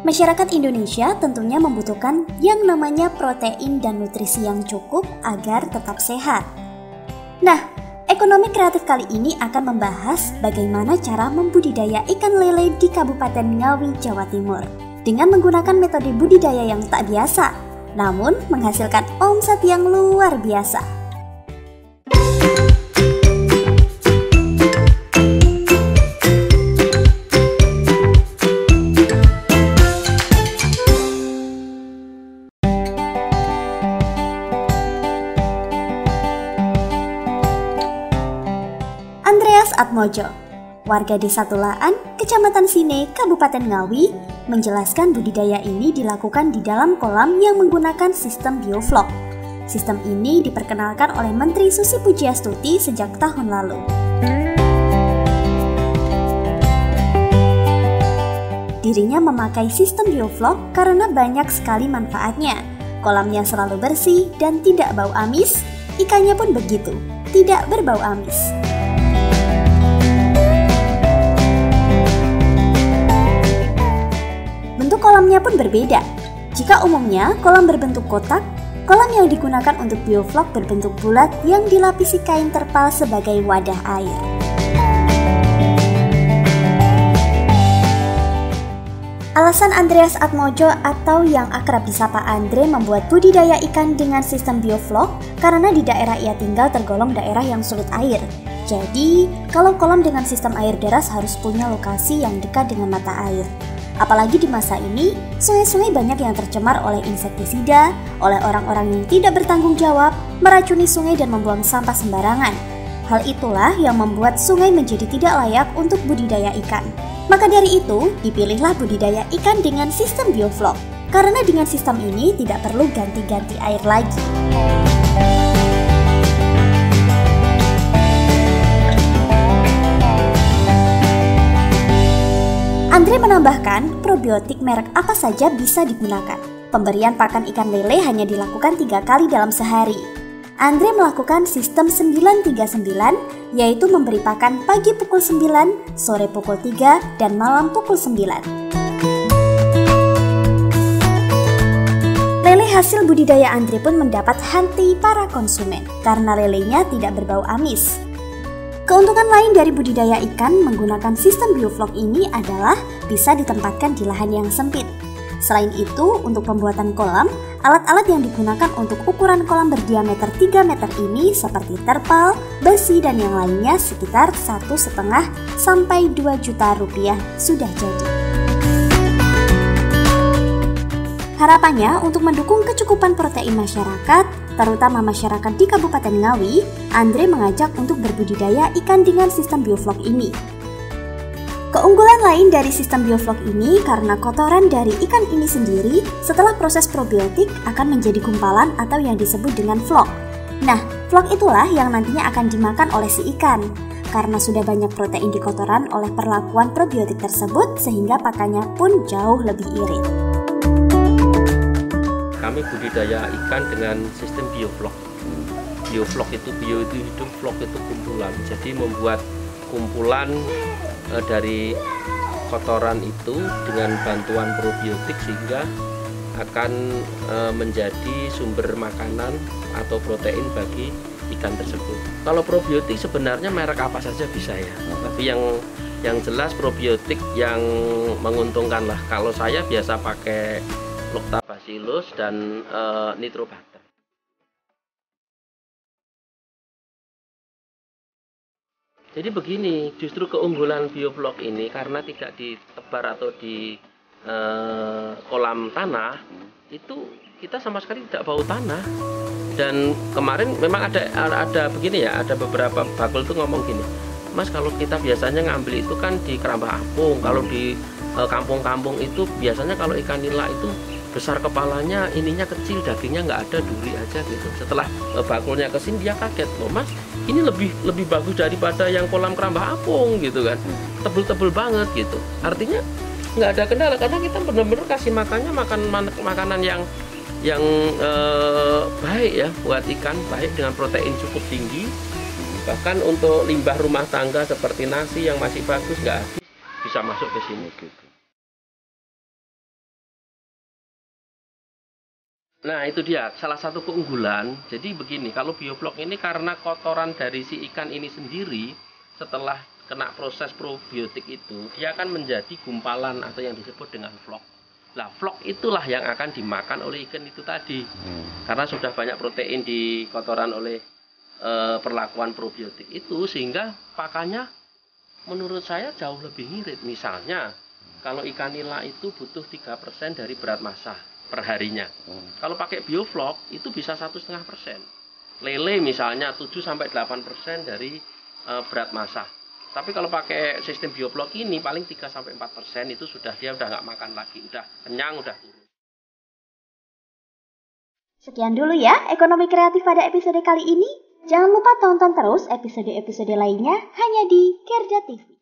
Masyarakat Indonesia tentunya membutuhkan yang namanya protein dan nutrisi yang cukup agar tetap sehat. Nah, ekonomi kreatif kali ini akan membahas bagaimana cara membudidaya ikan lele di Kabupaten Ngawi, Jawa Timur dengan menggunakan metode budidaya yang tak biasa, namun menghasilkan omset yang luar biasa. Andreas Atmojo, warga Desa Tulaan, Kecamatan Sine, Kabupaten Ngawi, menjelaskan budidaya ini dilakukan di dalam kolam yang menggunakan sistem bioflok. Sistem ini diperkenalkan oleh Menteri Susi Pujiastuti sejak tahun lalu. Dirinya memakai sistem bioflok karena banyak sekali manfaatnya. Kolamnya selalu bersih dan tidak bau amis, ikannya pun begitu, tidak berbau amis. Bentuk kolamnya pun berbeda. Jika umumnya kolam berbentuk kotak, kolam yang digunakan untuk bioflok berbentuk bulat yang dilapisi kain terpal sebagai wadah air. Alasan Andreas Atmojo atau yang akrab disapa Andre membuat budidaya ikan dengan sistem bioflok karena di daerah ia tinggal tergolong daerah yang sulit air. Jadi, kalau kolam dengan sistem air deras harus punya lokasi yang dekat dengan mata air. Apalagi di masa ini, sungai-sungai banyak yang tercemar oleh insektisida, oleh orang-orang yang tidak bertanggung jawab, meracuni sungai dan membuang sampah sembarangan. Hal itulah yang membuat sungai menjadi tidak layak untuk budidaya ikan. Maka dari itu, dipilihlah budidaya ikan dengan sistem bioflok. Karena dengan sistem ini tidak perlu ganti-ganti air lagi. Andre menambahkan, probiotik merek apa saja bisa digunakan. Pemberian pakan ikan lele hanya dilakukan 3 kali dalam sehari. Andre melakukan sistem 939, yaitu memberi pakan pagi pukul 9, sore pukul 3, dan malam pukul 9. Lele hasil budidaya Andre pun mendapat hati para konsumen, karena lelenya tidak berbau amis. Keuntungan lain dari budidaya ikan menggunakan sistem bioflok ini adalah bisa ditempatkan di lahan yang sempit. Selain itu, untuk pembuatan kolam, alat-alat yang digunakan untuk ukuran kolam berdiameter 3 meter ini seperti terpal, besi, dan yang lainnya sekitar 1,5 sampai 2 juta rupiah sudah jadi. Harapannya untuk mendukung kecukupan protein masyarakat, terutama masyarakat di Kabupaten Ngawi, Andre mengajak untuk berbudidaya ikan dengan sistem bioflok ini. Keunggulan lain dari sistem bioflok ini karena kotoran dari ikan ini sendiri setelah proses probiotik akan menjadi gumpalan atau yang disebut dengan flok. Nah, flok itulah yang nantinya akan dimakan oleh si ikan. Karena sudah banyak protein di kotoran oleh perlakuan probiotik tersebut sehingga pakannya pun jauh lebih irit. Kami budidaya ikan dengan sistem bioflok. Bioflok itu bio itu hidup, flok itu kumpulan. Jadi membuat kumpulan dari kotoran itu dengan bantuan probiotik sehingga akan menjadi sumber makanan atau protein bagi ikan tersebut. Kalau probiotik sebenarnya merek apa saja bisa ya. Tapi yang jelas probiotik yang menguntungkan lah. Kalau saya biasa pakai Lactobacillus dan Nitrobacter. Jadi begini, justru keunggulan bioflok ini karena tidak ditebar atau di kolam tanah, itu kita sama sekali tidak bau tanah. Dan kemarin memang ada begini ya, ada beberapa bakul tuh ngomong gini, Mas, kalau kita biasanya ngambil itu kan di Kerambah Apung, kalau di kampung-kampung itu biasanya kalau ikan nila itu besar kepalanya, ininya kecil, dagingnya nggak ada, duri aja gitu. Setelah bakulnya kesini dia kaget, loh Mas, ini lebih bagus daripada yang kolam Kerambah Apung gitu kan, tebel-tebel banget gitu. Artinya nggak ada kendala karena kita benar-benar kasih makannya makanan yang baik ya buat ikan, baik dengan protein cukup tinggi. Bahkan untuk limbah rumah tangga seperti nasi yang masih bagus nggak habis bisa masuk ke sini gitu. Nah itu dia salah satu keunggulan. Jadi begini, kalau bioflok ini karena kotoran dari si ikan ini sendiri, setelah kena proses probiotik itu, dia akan menjadi gumpalan atau yang disebut dengan flok. Nah flok itulah yang akan dimakan oleh ikan itu tadi. Karena sudah banyak protein di kotoran oleh perlakuan probiotik itu, sehingga pakannya menurut saya jauh lebih ngirit. Misalnya kalau ikan nila itu butuh 3% dari berat massa per harinya. Kalau pakai bioflok itu bisa 1,5%. Lele misalnya 7-8% dari berat massa. Tapi kalau pakai sistem bioflok ini paling 3-4% itu dia udah nggak makan lagi, udah kenyang, udah turun. Sekian dulu ya ekonomi kreatif pada episode kali ini. Jangan lupa tonton terus episode-episode lainnya hanya di Kerja TV.